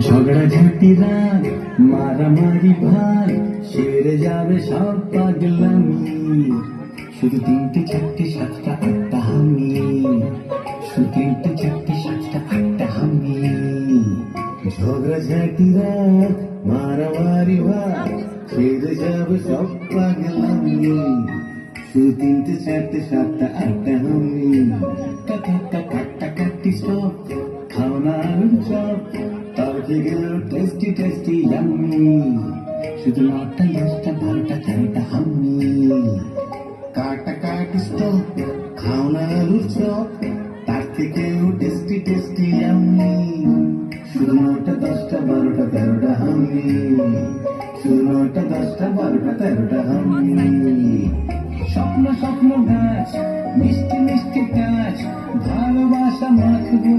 ঝগড়াঝাটি রাগ মারামারি ভাগ সেরে যাবে সব পাগলামি, শুধু তিনটে চারটে সাতটা আটটা হামি, শুধু তিনটে চারটে সাতটা আটটা হামি। ঝগড়াঝাটি রাগ মারামারি ভাগ সেরে যাবে সব পাগলামি, শুধু তিনটে চারটে সাতটা আটটা হামি। কাটাকাটি সব খাওনা আলুর চপ, তরকে গেল টেস্টি টেস্টি ইয়াম্মি, শুধু 9টা 10টা 12টা 13টা হাম্মি। কাটাকাটি স্টপ খাওনা আলুর চপ, তার থেকেও টেস্টি টেস্টি ইয়াম্মি, শুধু 9টা 10টা 12টা 13টা হাম্মি, শুধু 9টা 10টা 12টা 13টা হাম্মি। স্বপ্ন স্বপ্ন গাছ মিষ্টি মিষ্টি কাজ, ভালোবাসা মাখবো